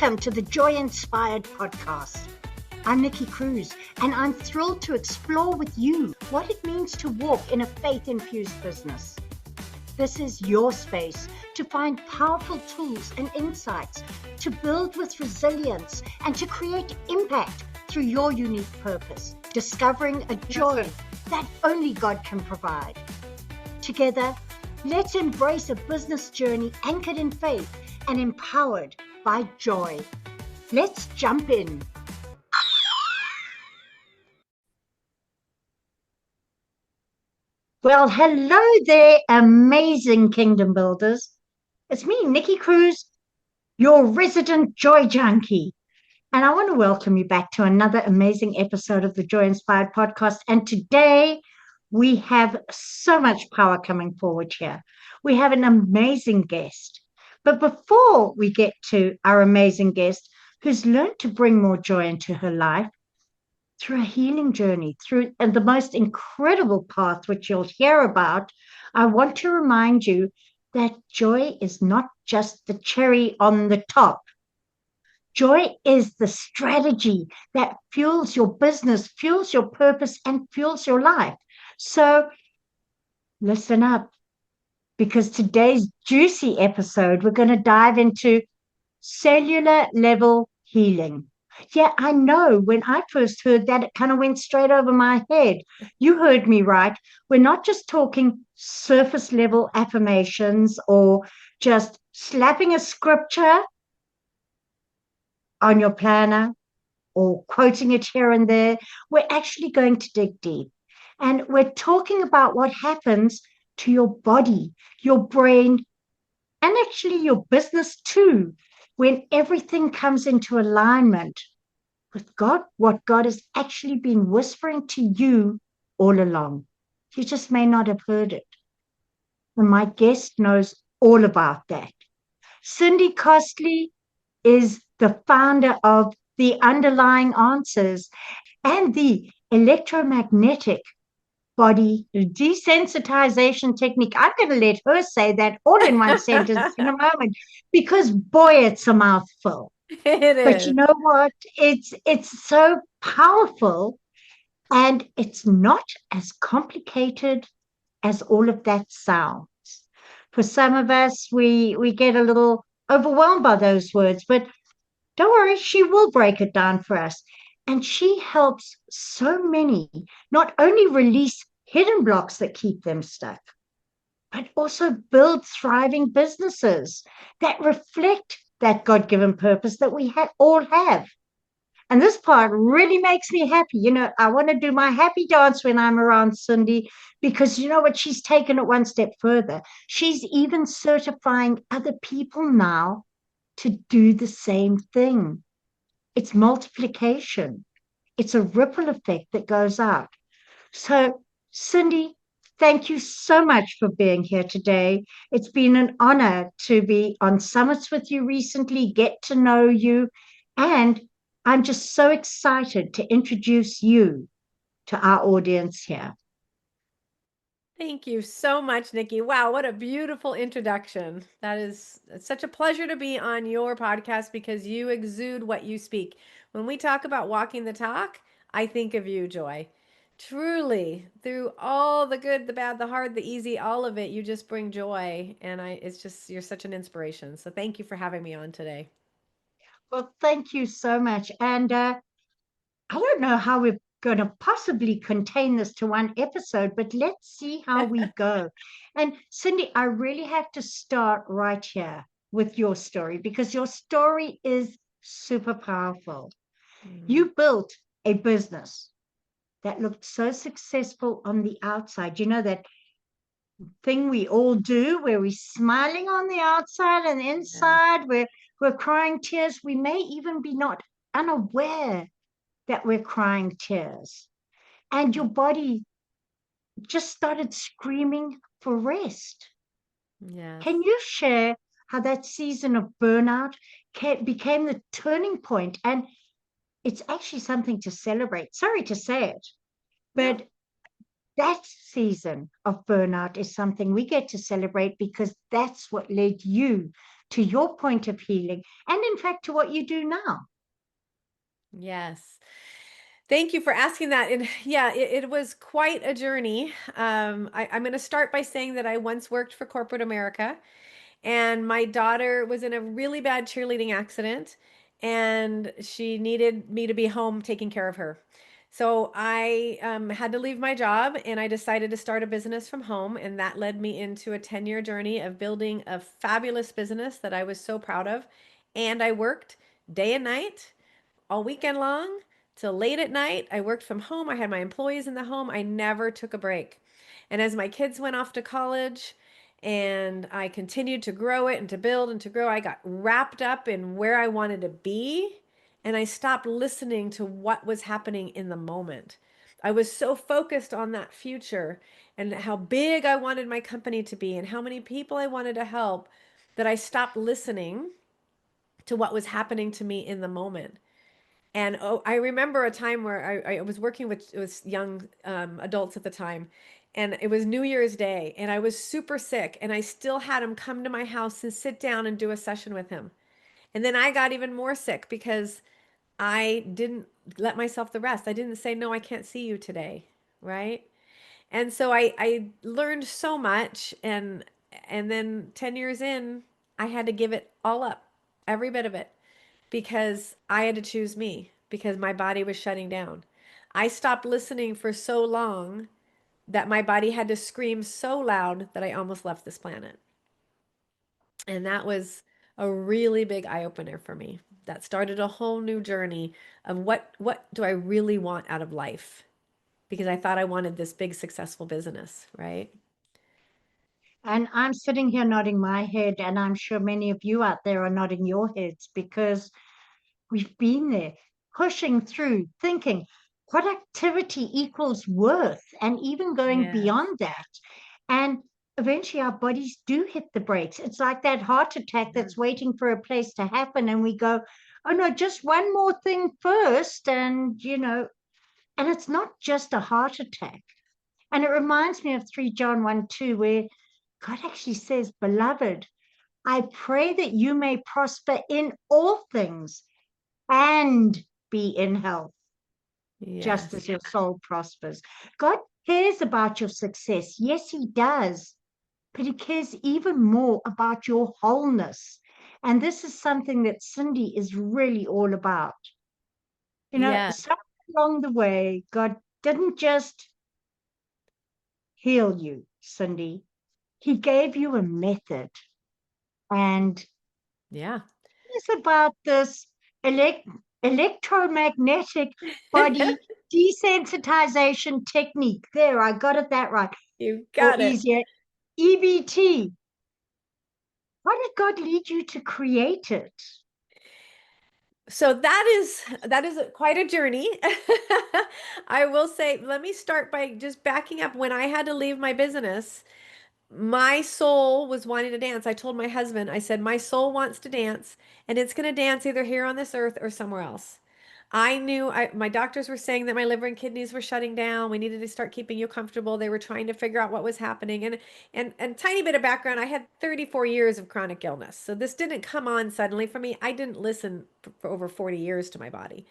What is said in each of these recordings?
Welcome to the Joy Inspired podcast. I'm Nikki Cruise, and I'm thrilled to explore with you what it means to walk in a faith-infused business. This is your space to find powerful tools and insights, to build with resilience, and to create impact through your unique purpose, discovering a joy that only God can provide. Together, let's embrace a business journey anchored in faith and empowered by joy. Let's jump in. Well, hello there, amazing kingdom builders. It's me, Nikki Cruise, your resident joy junkie. And I want to welcome you back to another amazing episode of the Joy Inspired podcast. And today we have so much power coming forward here. We have an amazing guest. But before we get to our amazing guest, who's learned to bring more joy into her life through a healing journey, and the most incredible path, which you'll hear about, I want to remind you that joy is not just the cherry on the top. Joy is the strategy that fuels your business, fuels your purpose, and fuels your life. So listen up, because today's juicy episode, we're going to dive into cellular-level healing. Yeah, I know when I first heard that, it kind of went straight over my head. You heard me right. We're not just talking surface-level affirmations or just slapping a scripture on your planner or quoting it here and there. We're actually going to dig deep. And we're talking about what happens to your body, your brain, and actually your business too, when everything comes into alignment with God, what God has actually been whispering to you all along. You just may not have heard it. And my guest knows all about that. Cindy Costley is the founder of the Underlying Answers and the Electromagnetic body desensitization technique. I'm going to let her say that all in one sentence in a moment, because boy, it's a mouthful. It is. But you know what? It's so powerful, and it's not as complicated as all of that sounds. For some of us, we get a little overwhelmed by those words, but don't worry, she will break it down for us. And she helps so many not only release hidden blocks that keep them stuck, but also build thriving businesses that reflect that God-given purpose that we all have. And this part really makes me happy. You know, I want to do my happy dance when I'm around Cindy, because you know what? She's taken it one step further. She's even certifying other people now to do the same thing. It's multiplication. It's a ripple effect that goes out. So, Cindy, thank you so much for being here today. It's been an honor to be on summits with you recently, get to know you, and I'm just so excited to introduce you to our audience here. Thank you so much, Nikki. Wow, what a beautiful introduction. It's such a pleasure to be on your podcast because you exude what you speak. When we talk about walking the talk, I think of you, Joy. Truly, through all the good, the bad, the hard, the easy, all of it, you just bring joy. And you're such an inspiration. So thank you for having me on today. Well, thank you so much. And I don't know how we're going to possibly contain this to one episode, but let's see how we go. And Cindy, I really have to start right here with your story, because your story is super powerful. You built a business that looked so successful on the outside. You know, that thing we all do where we're smiling on the outside and inside, we're crying tears. We may even be not unaware that we're crying tears, and your body just started screaming for rest. Yes. Can you share how that season of burnout became the turning point? And it's actually something to celebrate. Sorry to say it, but that season of burnout is something we get to celebrate because that's what led you to your point of healing and, in fact, to what you do now. Yes. Thank you for asking that. And yeah, it was quite a journey. I'm going to start by saying that I once worked for corporate America, and my daughter was in a really bad cheerleading accident, and she needed me to be home taking care of her. So I had to leave my job, and I decided to start a business from home. And that led me into a 10-year journey of building a fabulous business that I was so proud of. And I worked day and night all weekend long till late at night. I worked from home. I had my employees in the home. I never took a break. And as my kids went off to college and I continued to grow it and to build and to grow, I got wrapped up in where I wanted to be. And I stopped listening to what was happening in the moment. I was so focused on that future and how big I wanted my company to be and how many people I wanted to help that I stopped listening to what was happening to me in the moment. And oh, I remember a time where I was working with young adults at the time, and it was New Year's Day, and I was super sick, and I still had him come to my house and sit down and do a session with him. And then I got even more sick because I didn't let myself the rest. I didn't say, no, I can't see you today, right? And so I learned so much, and then 10 years in, I had to give it all up, every bit of it, because I had to choose me because my body was shutting down. I stopped listening for so long that my body had to scream so loud that I almost left this planet. And that was a really big eye opener for me. That started a whole new journey of what do I really want out of life? Because I thought I wanted this big successful business, right? And I'm sitting here nodding my head, and I'm sure many of you out there are nodding your heads because we've been there, pushing through, thinking productivity equals worth, and even going Yes. beyond that. And eventually our bodies do hit the brakes. It's like that heart attack Yeah. that's waiting for a place to happen. And we go, oh no, just one more thing first. And, and it's not just a heart attack. And it reminds me of 3 John 1 2, where God actually says, beloved, I pray that you may prosper in all things and be in health, just Yes. as your soul prospers. God cares about your success. Yes, He does. But He cares even more about your wholeness. And this is something that Cindy is really all about. Yes. Somewhere along the way, God didn't just heal you, Cindy. He gave you a method. And Yeah. it's about this elect- electromagnetic body desensitization technique. There, I got it that right. You Or got it. easier, EBT. Why did God lead you to create it? So that is quite a journey. I will say, let me start by just backing up. When I had to leave my business, my soul was wanting to dance. I told my husband, I said, my soul wants to dance, and it's going to dance either here on this earth or somewhere else. I knew my doctors were saying that my liver and kidneys were shutting down. We needed to start keeping you comfortable. They were trying to figure out what was happening. And tiny bit of background, I had 34 years of chronic illness. So this didn't come on suddenly for me. I didn't listen for over 40 years to my body.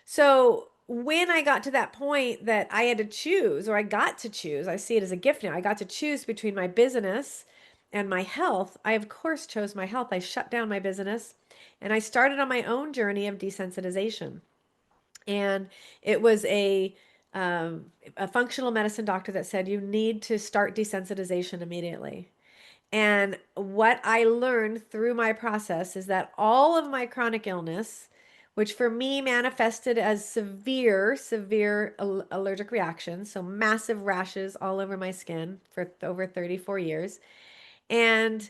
So when I got to that point that I had to choose, or I got to choose, I see it as a gift now. I got to choose between my business and my health. I, of course, chose my health. I shut down my business and I started on my own journey of desensitization. And it was a functional medicine doctor that said, you need to start desensitization immediately. And what I learned through my process is that all of my chronic illness, which for me manifested as severe allergic reactions, so massive rashes all over my skin for over 34 years. And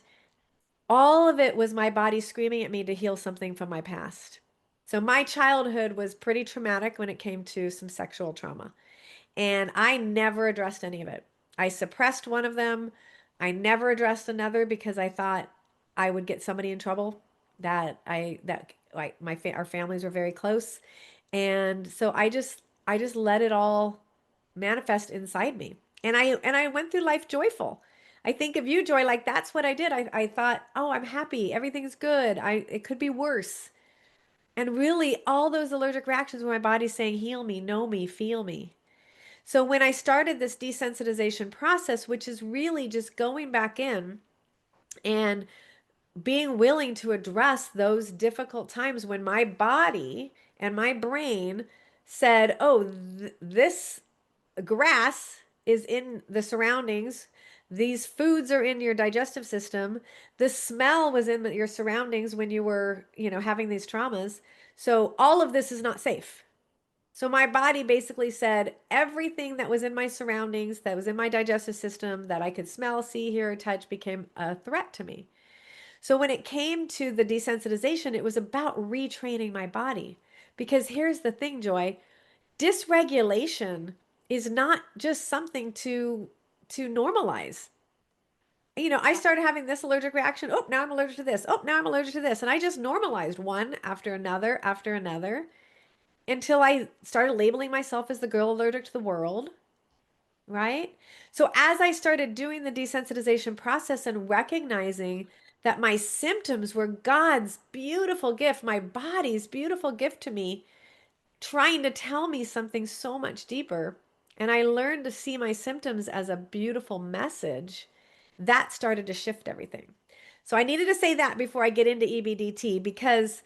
all of it was my body screaming at me to heal something from my past. So my childhood was pretty traumatic when it came to some sexual trauma. And I never addressed any of it. I suppressed one of them. I never addressed another because I thought I would get somebody in trouble. That like our families were very close, and so I just let it all. manifest inside me. And I went through life joyful. I think of you, Joy, like that's what I did. I thought, oh, I'm happy. Everything's good. It could be worse. And really, all those allergic reactions were my body saying, heal me, know me, feel me. So when I started this desensitization process, which is really just going back in and being willing to address those difficult times when my body and my brain said, oh, this grass is in the surroundings. These foods are in your digestive system. The smell was in your surroundings when you were, having these traumas. So all of this is not safe. So my body basically said everything that was in my surroundings, that was in my digestive system, that I could smell, see, hear, or touch became a threat to me. So when it came to the desensitization, it was about retraining my body. Because here's the thing, Joy, dysregulation is not just something to normalize. I started having this allergic reaction. Oh, now I'm allergic to this. Oh, now I'm allergic to this. And I just normalized one after another until I started labeling myself as the girl allergic to the world, right? So as I started doing the desensitization process and recognizing that my symptoms were God's beautiful gift, my body's beautiful gift to me, trying to tell me something so much deeper, and I learned to see my symptoms as a beautiful message, that started to shift everything. So I needed to say that before I get into EBDT, because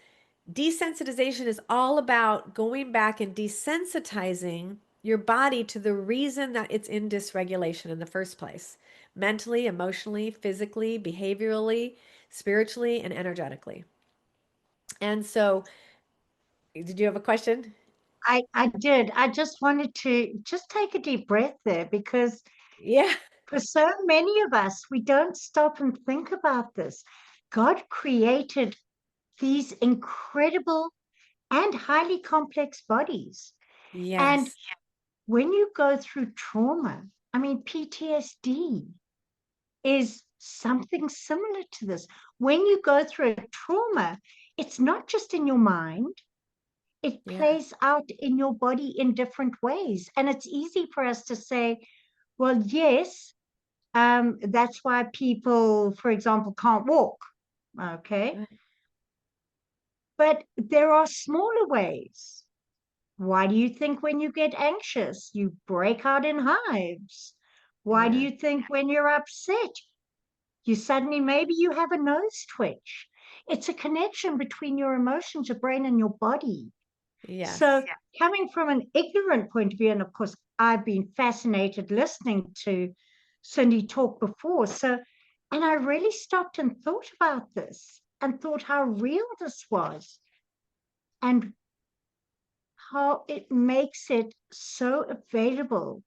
desensitization is all about going back and desensitizing your body to the reason that it's in dysregulation in the first place, mentally, emotionally, physically, behaviorally, spiritually, and energetically. And so, did you have a question? I did. I just wanted to just take a deep breath there because Yeah. for so many of us, we don't stop and think about this. God created these incredible and highly complex bodies. And Yes. when you go through trauma, I mean, PTSD is something similar to this. When you go through a trauma, it's not just in your mind, it Yeah. plays out in your body in different ways. And it's easy for us to say, well, yes, that's why people, for example, can't walk. Okay. Right. But there are smaller ways. Why do you think when you get anxious, you break out in hives? Why do Yeah. you think when you're upset, you suddenly maybe you have a nose twitch? It's a connection between your emotions, your brain, and your body. So, Yes. coming from an ignorant point of view, and of course, I've been fascinated listening to Cindy talk before. So, and I really stopped and thought about this and thought how real this was and how it makes it so available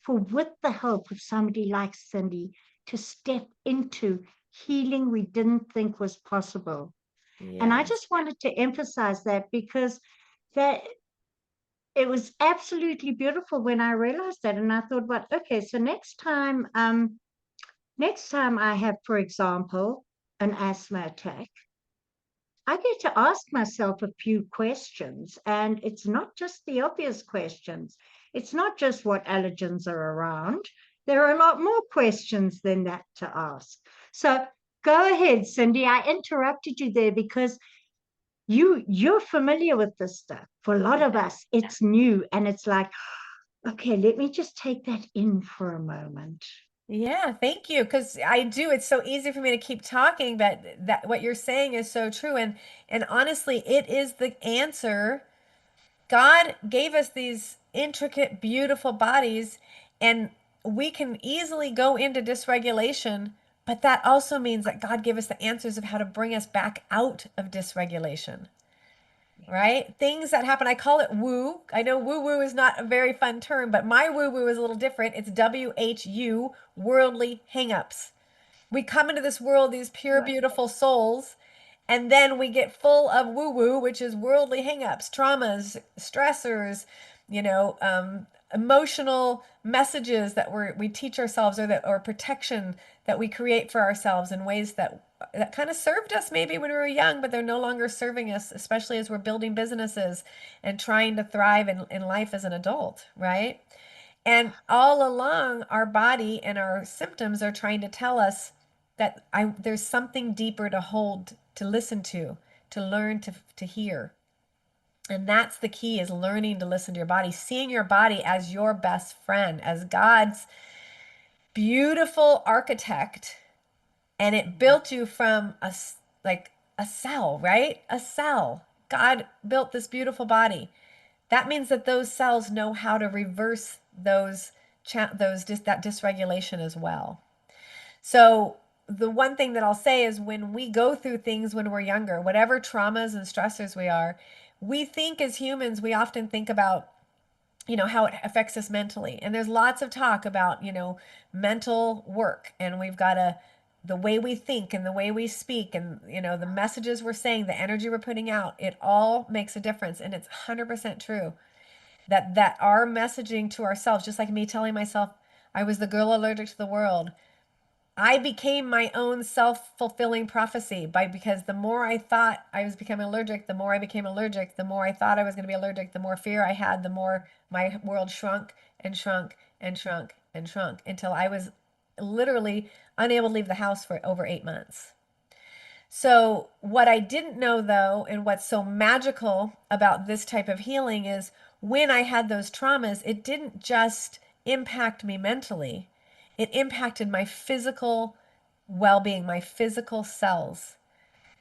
for, with the help of somebody like Cindy, to step into healing we didn't think was possible. And I Yes. just wanted to emphasize that because that it was absolutely beautiful when I realized that. And I thought, well, okay, so next time I have, for example, an asthma attack, I get to ask myself a few questions. And it's not just the obvious questions. It's not just what allergens are around. There are a lot more questions than that to ask. So go ahead, Cindy. I interrupted you there because you're familiar with this stuff. For a lot of us, it's new and it's like, okay, let me just take that in for a moment. Yeah, thank you. Because I do. It's so easy for me to keep talking, but that what you're saying is so true. And honestly, it is the answer. God gave us these intricate, beautiful bodies, and we can easily go into dysregulation, but that also means that God gave us the answers of how to bring us back out of dysregulation. Right? Things that happen. I call it woo. I know woo woo is not a very fun term, but my woo woo is a little different. It's WHU, worldly hangups. We come into this world, these pure, beautiful souls, and then we get full of woo woo, which is worldly hangups, traumas, stressors, emotional messages that we teach ourselves, or protection that we create for ourselves in ways that kind of served us maybe when we were young, but they're no longer serving us, especially as we're building businesses and trying to thrive in life as an adult, right? And all along, our body and our symptoms are trying to tell us that there's something deeper to hold, to listen to learn, to hear. And that's the key, is learning to listen to your body, seeing your body as your best friend, as God's beautiful architect. And it built you from like a cell, right? A cell. God built this beautiful body. That means that those cells know how to reverse that dysregulation as well. So the one thing that I'll say is, when we go through things when we're younger, whatever traumas and stressors we think as humans, we often think about, how it affects us mentally. And there's lots of talk about, mental work, and we've got the way we think and the way we speak and, the messages we're saying, the energy we're putting out, it all makes a difference. And it's 100% true that our messaging to ourselves, just like me telling myself I was the girl allergic to the world, I became my own self-fulfilling prophecy because the more I thought I was becoming allergic, the more I became allergic. The more I thought I was going to be allergic, the more fear I had, the more my world shrunk and shrunk and shrunk and shrunk until I was literally unable to leave the house for over 8 months. So, what I didn't know though, and what's so magical about this type of healing, is when I had those traumas, it didn't just impact me mentally, it impacted my physical well being, my physical cells,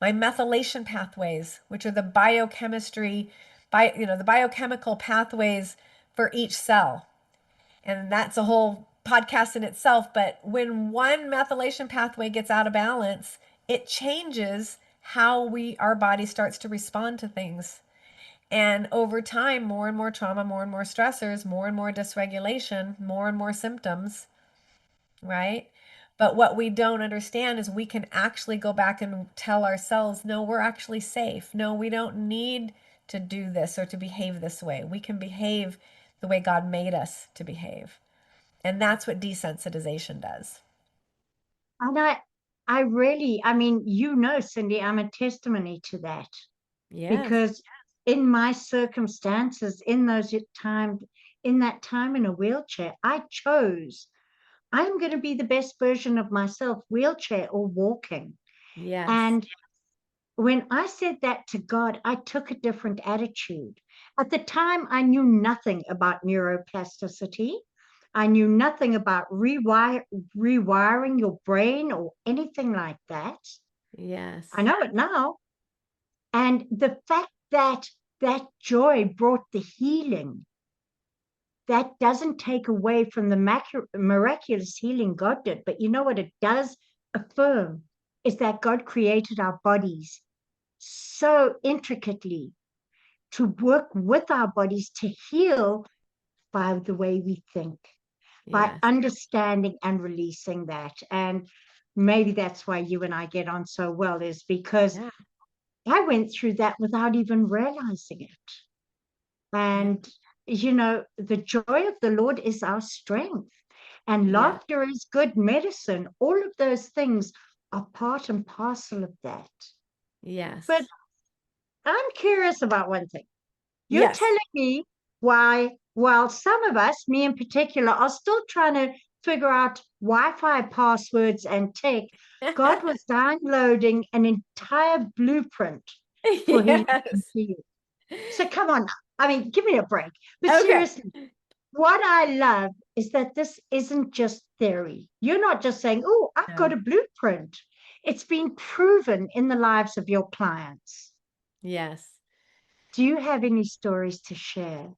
my methylation pathways, which are the the biochemical pathways for each cell. And that's a whole podcast in itself. But when one methylation pathway gets out of balance, it changes how our body starts to respond to things. And over time, more and more trauma, more and more stressors, more and more dysregulation, more and more symptoms, right? But what we don't understand is we can actually go back and tell ourselves, no, we're actually safe. No, we don't need to do this or to behave this way. We can behave the way God made us to behave. And that's what desensitization does. And I really, I mean, Cindy, I'm a testimony to that, Yes. because in my circumstances, in that time in a wheelchair, I chose, I'm going to be the best version of myself, wheelchair or walking. Yes. And when I said that to God, I took a different attitude. At the time, I knew nothing about neuroplasticity. I knew nothing about rewiring your brain or anything like that. I Yes. know it now. And the fact that that joy brought the healing, that doesn't take away from the miraculous healing God did. But you know what it does affirm is that God created our bodies so intricately to work with our bodies to heal by the way we think, by Yes. understanding and releasing that. And maybe that's why you and I get on so well, is because Yeah. I went through that without even realizing it. Yeah. And, the joy of the Lord is our strength, and Yeah. laughter is good medicine. All of those things are part and parcel of that. But Yes. I'm curious about one thing. You're Yes. telling me why, while some of us, me in particular, are still trying to figure out Wi-Fi passwords and tech, God was downloading an entire blueprint for healing and Yes. healing. So come on now. I mean, give me a break. But Okay. seriously, what I love is that this isn't just theory. You're not just saying, oh, I've got No. a blueprint. It's been proven in the lives of your clients. Yes. Do you have any stories to share?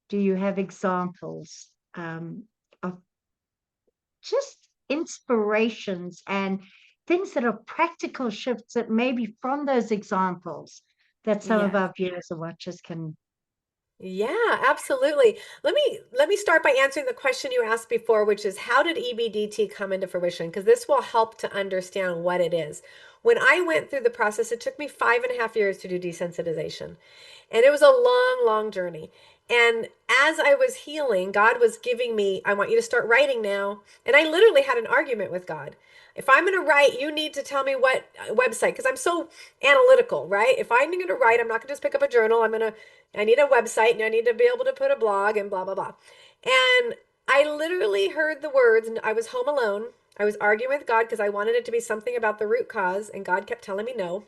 Do you have examples of just inspirations and things that are practical shifts that maybe from those examples that some of Yes. our viewers and watchers can? Yeah, absolutely. Let me start by answering the question you asked before, which is, how did EBDT come into fruition? Because this will help to understand what it is. When I went through the process, it took me 5.5 years to do desensitization. And it was a long, long journey. And as I was healing, God was giving me, I want you to start writing now. And I literally had an argument with God. If I'm going to write, you need to tell me what website, because I'm so analytical, right? If I'm going to write, I'm not going to just pick up a journal. I need a website, and I need to be able to put a blog and blah, blah, blah. And I literally heard the words, and I was home alone. I was arguing with God because I wanted it to be something about the root cause, and God kept telling me no.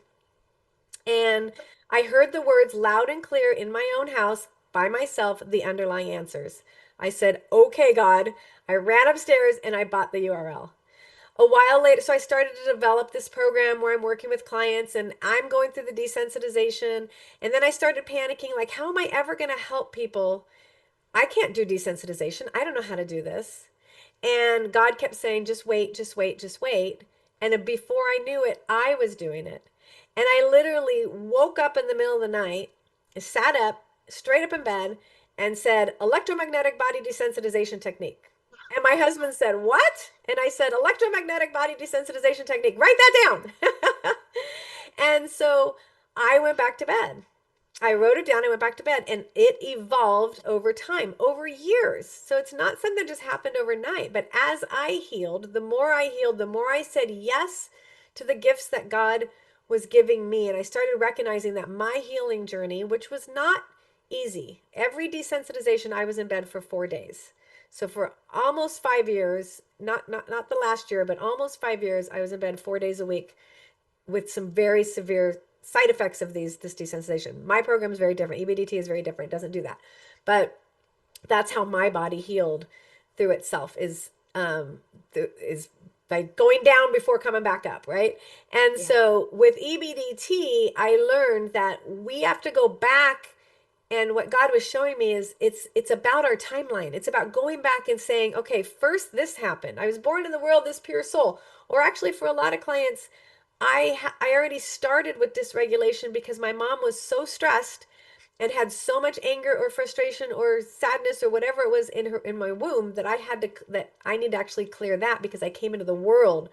And I heard the words loud and clear in my own house by myself, the underlying answers. I said, okay, God. I ran upstairs and I bought the URL. A while later, so I started to develop this program where I'm working with clients and I'm going through the desensitization. And then I started panicking like, how am I ever going to help people? I can't do desensitization. I don't know how to do this. And God kept saying, just wait, just wait, just wait. And then before I knew it, I was doing it. And I literally woke up in the middle of the night, sat up, straight up in bed, and said, electromagnetic body desensitization technique. And my husband said, what? And I said, electromagnetic body desensitization technique. Write that down. And so I went back to bed. I wrote it down and went back to bed, and it evolved over time, over years. So it's not something that just happened overnight. But as I healed, the more I healed, the more I said yes to the gifts that God was giving me. And I started recognizing that my healing journey, which was not easy, every desensitization, I was in bed for 4 days. So for almost 5 years, not the last year, but almost 5 years, I was in bed 4 days a week with some very severe side effects of this desensitization. My program is very different. EBDT is very different. It doesn't do that. But that's how my body healed through itself is by going down before coming back up, right? And Yeah. so with EBDT, I learned that we have to go back, and what God was showing me is it's about our timeline. It's about going back and saying, okay, first this happened. I was born in the world this pure soul. Or actually for a lot of clients, I already started with dysregulation because my mom was so stressed and had so much anger or frustration or sadness or whatever it was in my womb that I need to actually clear that because I came into the world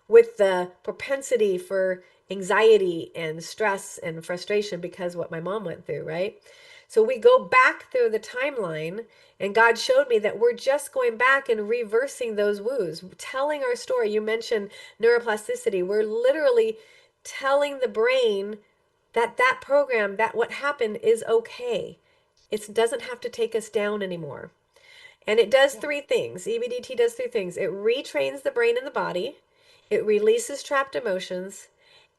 with the propensity for anxiety and stress and frustration because what my mom went through, right? So we go back through the timeline, and God showed me that we're just going back and reversing those woos, telling our story. You mentioned neuroplasticity. We're literally telling the brain that that program, that what happened is okay. It doesn't have to take us down anymore. And it does Yeah. three things. EBDT does three things. It retrains the brain and the body, it releases trapped emotions,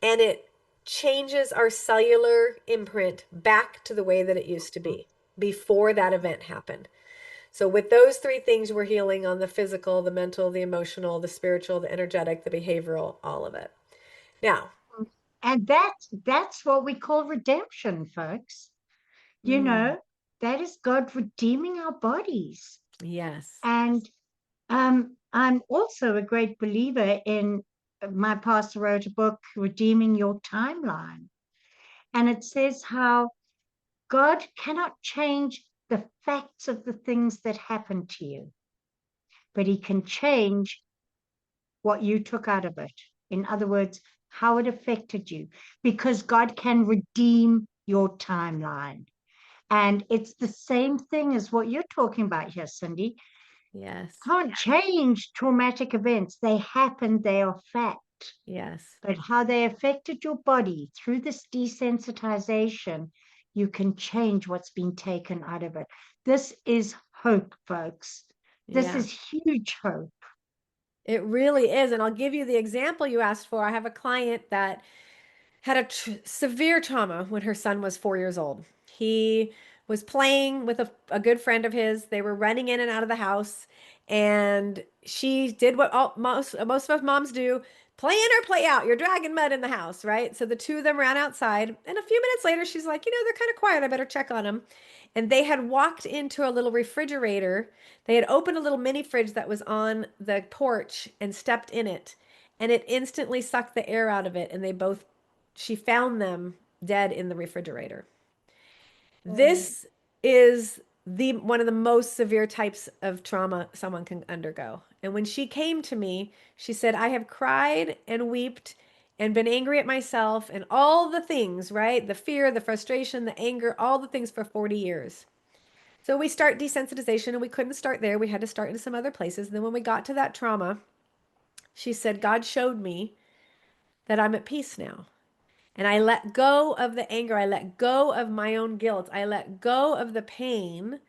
and it changes our cellular imprint back to the way that it used to be before that event happened. So, with those three things, we're healing on the physical, the mental, the emotional, the spiritual, the energetic, the behavioral, all of it. Now, And that's what we call redemption, folks. You mm, know, that is God redeeming our bodies. yes, And I'm also a great believer in my pastor wrote a book, Redeeming Your Timeline. And it says how God cannot change the facts of the things that happened to you, but he can change what you took out of it. In other words, how it affected you, because God can redeem your timeline. And it's the same thing as what you're talking about here, Cindy. yes, Can't change traumatic events. They happen, they are fact. yes. But how they affected your body through this desensitization, you can change what's been taken out of it. This is hope, folks. This Yeah. is huge hope. It really is. And I'll give you the example you asked for. I have a client that had a severe trauma when her son was 4 years old. He was playing with a good friend of his. They were running in and out of the house, and she did what most of us moms do: play in or play out. You're dragging mud in the house, right? So the two of them ran outside, and a few minutes later, she's like, they're kind of quiet. I better check on them. And they had walked into a little refrigerator. They had opened a little mini fridge that was on the porch and stepped in it, and it instantly sucked the air out of it, and she found them dead in the refrigerator. Oh, This is the one of the most severe types of trauma someone can undergo. And when she came to me, she said, I have cried and wept and been angry at myself and all the things, right? The fear, the frustration, the anger, all the things for 40 years. So we start desensitization, and we couldn't start there. We had to start in some other places. And then when we got to that trauma, she said, God showed me that I'm at peace now. And I let go of the anger. I let go of my own guilt. I let go of the pain.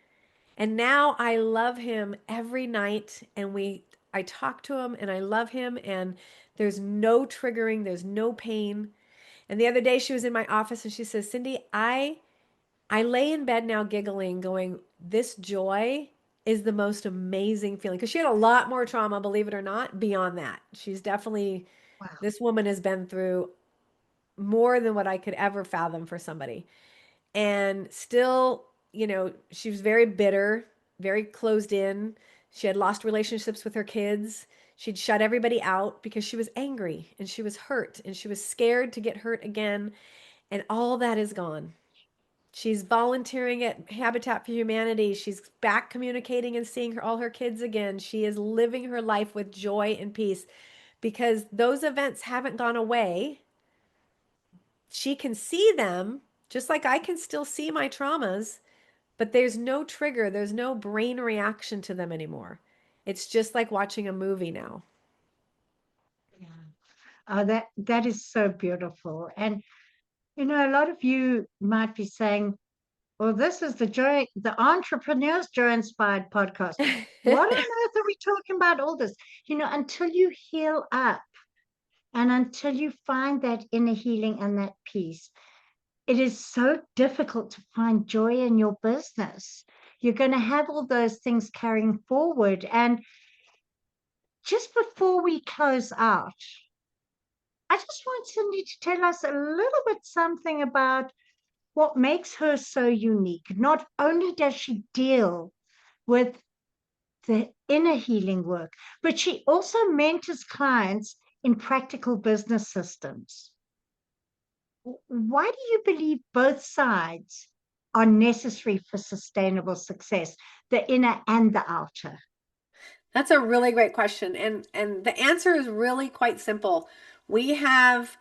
And now I love him every night, and I talk to him and I love him, and there's no triggering, there's no pain. And the other day she was in my office and she says, "Cindy, I lay in bed now giggling, going, this joy is the most amazing feeling." Because she had a lot more trauma, believe it or not, beyond that. She's definitely, Wow. this woman has been through more than what I could ever fathom for somebody. And still, she was very bitter, very closed in. She had lost relationships with her kids. She'd shut everybody out because she was angry and she was hurt and she was scared to get hurt again. And all that is gone. She's volunteering at Habitat for Humanity. She's back communicating and seeing all her kids again. She is living her life with joy and peace because those events haven't gone away. She can see them just like I can still see my traumas, but there's no trigger, there's no brain reaction to them anymore. It's just like watching a movie now. Yeah. That is so beautiful. And a lot of you might be saying, well, this is the Entrepreneur's Joy Inspired podcast. What on earth are we talking about all this? Until you heal up and until you find that inner healing and that peace, it is so difficult to find joy in your business. You're going to have all those things carrying forward. And just before we close out, I just want Cindy to tell us a little bit something about what makes her so unique. Not only does she deal with the inner healing work, but she also mentors clients in practical business systems. Why do you believe both sides are necessary for sustainable success, the inner and the outer? That's a really great question. And the answer is really quite simple. We have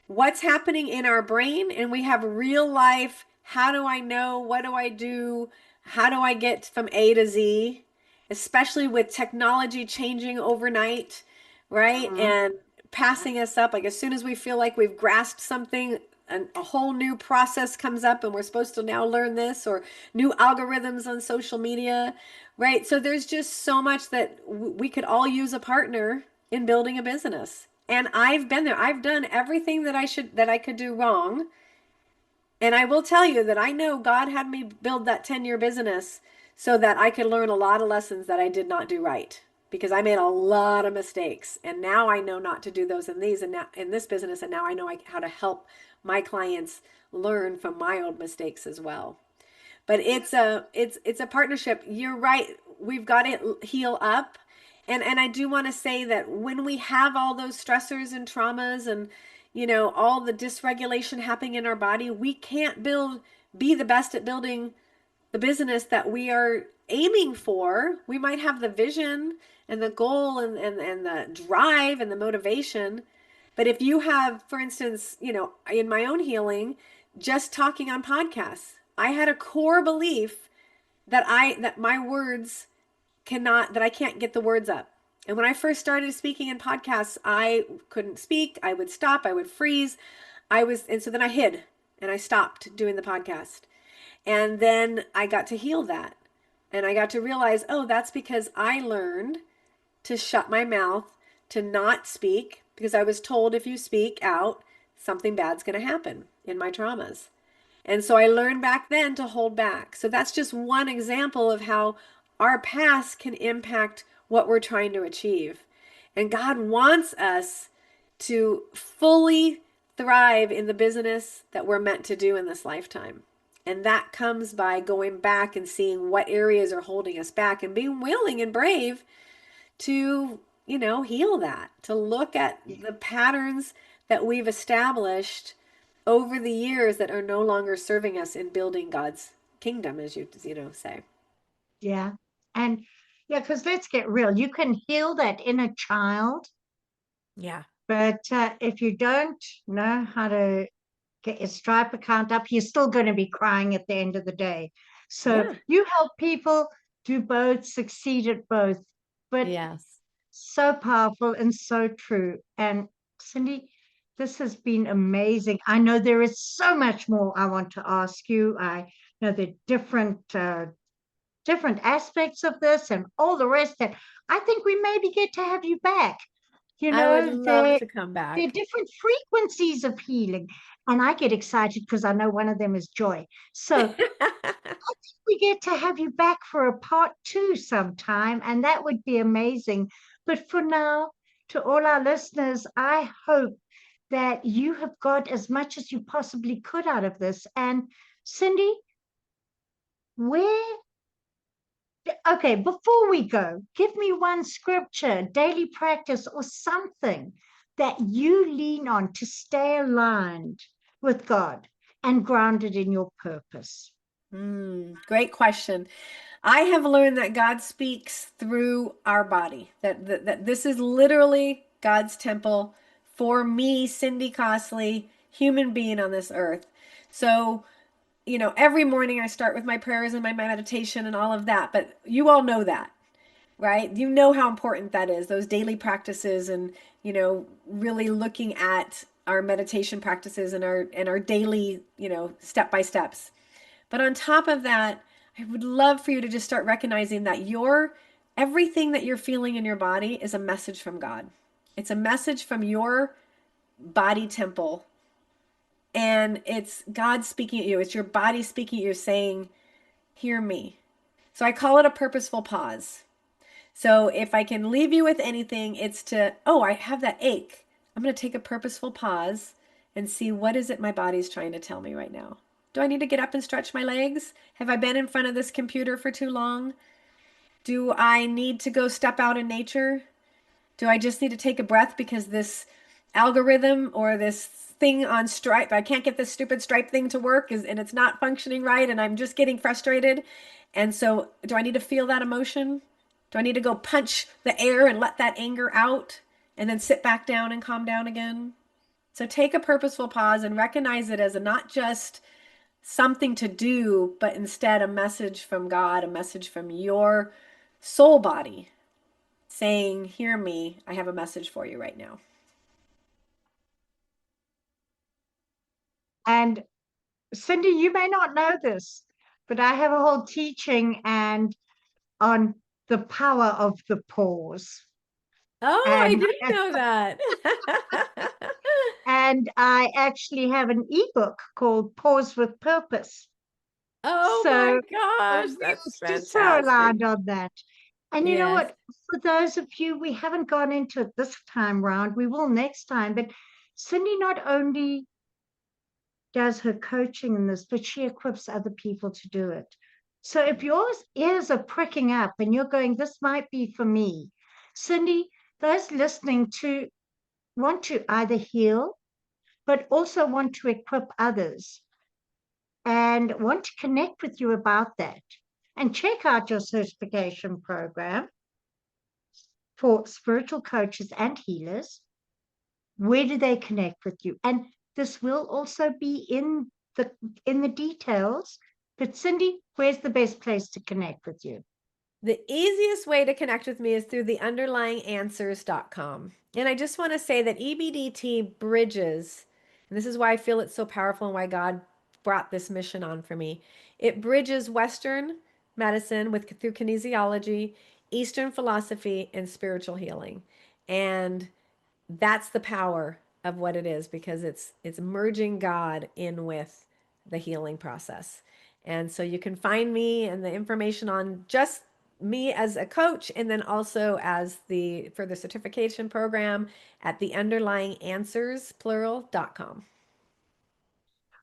what's happening in our brain and we have real life. How do I know? What do I do? How do I get from A to Z? Especially with technology changing overnight, right? Mhm. And passing us up. Like as soon as we feel like we've grasped something, a whole new process comes up and we're supposed to now learn this, or new algorithms on social media, right? So there's just so much that we could all use a partner in building a business. And I've been there. I've done everything that I could do wrong. And I will tell you that I know God had me build that 10-year business so that I could learn a lot of lessons that I did not do right, because I made a lot of mistakes. And now I know not to do those in these and now in this business. And now I know how to help my clients learn from my own mistakes as well. But it's a partnership. You're right. We've got to heal up. And I do want to say that when we have all those stressors and traumas and all the dysregulation happening in our body, we can't be the best at building the business that we are aiming for. We might have the vision and the goal and the drive and the motivation. But if you have, for instance, in my own healing, just talking on podcasts, I had a core belief that my words that I can't get the words up. And when I first started speaking in podcasts, I couldn't speak. I would stop. I would freeze. And so then I hid and I stopped doing the podcast. And then I got to heal that. And I got to realize, oh, that's because I learned to shut my mouth, to not speak, because I was told if you speak out, something bad's going to happen in my traumas. And so I learned back then to hold back. So that's just one example of how our past can impact what we're trying to achieve. And God wants us to fully thrive in the business that we're meant to do in this lifetime. And that comes by going back and seeing what areas are holding us back and being willing and brave to, heal that, to look at Yeah. the patterns that we've established over the years that are no longer serving us in building God's kingdom, as you say. Yeah. And yeah, because let's get real. You can heal that inner child, Yeah. but if you don't know how to get your Stripe account up, you're still going to be crying at the end of the day. So Yeah. you help people do both, succeed at both, but Yes. so powerful and so true. And Cindy, this has been amazing. I know there is so much more I want to ask you. I know there are different different aspects of this and all the rest, that I think we maybe get to have you back. I would love to come There are back. different frequencies of healing. And I get excited because I know one of them is joy. So we get to have you back for a part 2 sometime, and that would be amazing. But for now, to all our listeners, I hope that you have got as much as you possibly could out of this. And Cindy, where, okay, before we go, give me one scripture, daily practice, or something that you lean on to stay aligned with God and grounded in your purpose. Great question. I have learned that God speaks through our body, that this is literally God's temple for me, Cindy Costley, human being on this earth. So, every morning I start with my prayers and my meditation and all of that, but you all know that, right? You know how important that is, those daily practices and, really looking at our meditation practices and our daily, step by steps. But on top of that, I would love for you to just start recognizing that everything that you're feeling in your body is a message from God. It's a message from your body temple. And it's God speaking at you. It's your body speaking at you, saying, hear me. So I call it a purposeful pause. So if I can leave you with anything, it's I have that ache. I'm going to take a purposeful pause and see, what is it my body's trying to tell me right now? Do I need to get up and stretch my legs? Have I been in front of this computer for too long? Do I need to go step out in nature? Do I just need to take a breath because this algorithm or this thing on Stripe, I can't get this stupid Stripe thing to work and it's not functioning right and I'm just getting frustrated? And so do I need to feel that emotion? Do I need to go punch the air and let that anger out and then sit back down and calm down again? So take a purposeful pause and recognize it as not just something to do, but instead a message from God, a message from your soul body saying, hear me, I have a message for you right now. And Cindy, you may not know this, but I have a whole teaching and on the power of the pause. Oh, I And didn't know that. and I actually have an ebook called Pause with Purpose. Oh my So gosh, we're that's just so fantastic. aligned on that. And you know Yes. what? For those of you, we haven't gone into it this time round. We will next time. But Cindy not only does her coaching in this, but she equips other people to do it. So if your ears are pricking up and you're going, this might be for me, Cindy, those listening to want to either heal, but also want to equip others and want to connect with you about that. And check out your certification program for spiritual coaches and healers. Where do they connect with you? And this will also be in the details. But Cindy, where's the best place to connect with you? The easiest way to connect with me is through the underlyinganswers.com. And I just want to say that EBDT bridges, and this is why I feel it's so powerful and why God brought this mission on for me. It bridges Western medicine through kinesiology, Eastern philosophy, and spiritual healing. And that's the power of what it is, because it's merging God in with the healing process. And so you can find me and the information on just me as a coach, and then also as for the certification program at the underlying answers plural.com.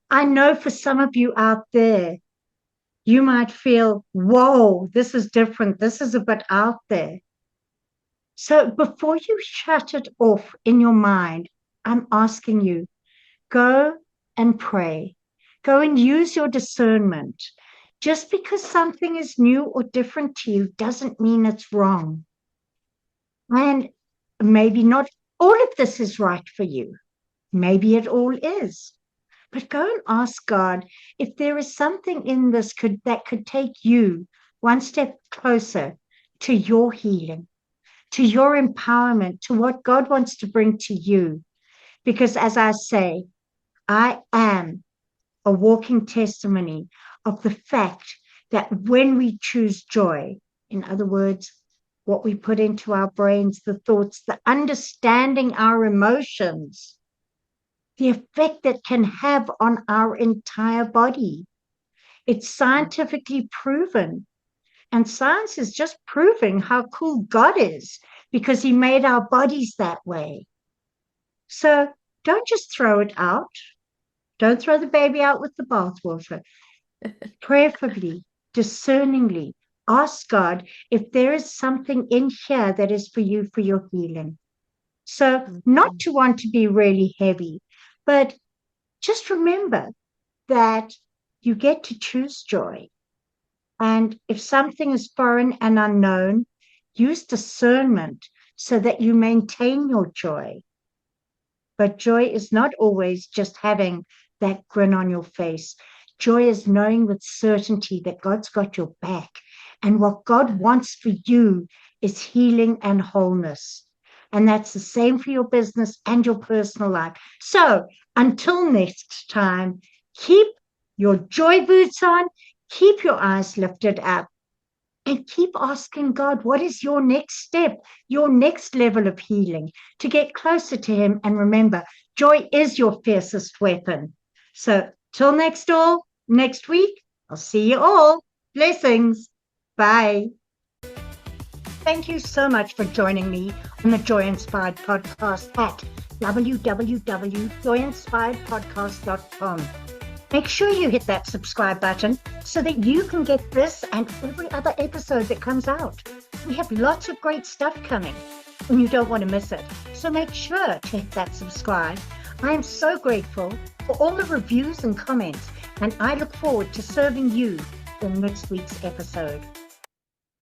I know for some of you out there, you might feel, whoa, this is different. This is a bit out there. So before you shut it off in your mind, I'm asking you, go and pray. Go and use your discernment. Just because something is new or different to you doesn't mean it's wrong. And maybe not all of this is right for you. Maybe it all is. But go and ask God if there is something in this that could take you one step closer to your healing, to your empowerment, to what God wants to bring to you. Because as I say, I am a walking testimony of the fact that when we choose joy, in other words, what we put into our brains, the thoughts, the understanding our emotions, the effect that can have on our entire body. It's scientifically proven. And science is just proving how cool God is because he made our bodies that way. So don't just throw it out. Don't throw the baby out with the bathwater. Prayerfully, discerningly, ask God if there is something in here that is for you for your healing. So not to want to be really heavy, but just remember that you get to choose joy. And if something is foreign and unknown, use discernment so that you maintain your joy. But joy is not always just having that grin on your face. Joy is knowing with certainty that God's got your back. And what God wants for you is healing and wholeness. And that's the same for your business and your personal life. So until next time, keep your joy boots on, keep your eyes lifted up, and keep asking God, what is your next step, your next level of healing to get closer to him? And remember, joy is your fiercest weapon. So till next week, I'll see you all. Blessings. Bye. Thank you so much for joining me on the Joy Inspired Podcast at www.joyinspiredpodcast.com. Make sure you hit that subscribe button so that you can get this and every other episode that comes out. We have lots of great stuff coming and you don't want to miss it. So make sure to hit that subscribe. I am so grateful for all the reviews and comments, and I look forward to serving you in next week's episode.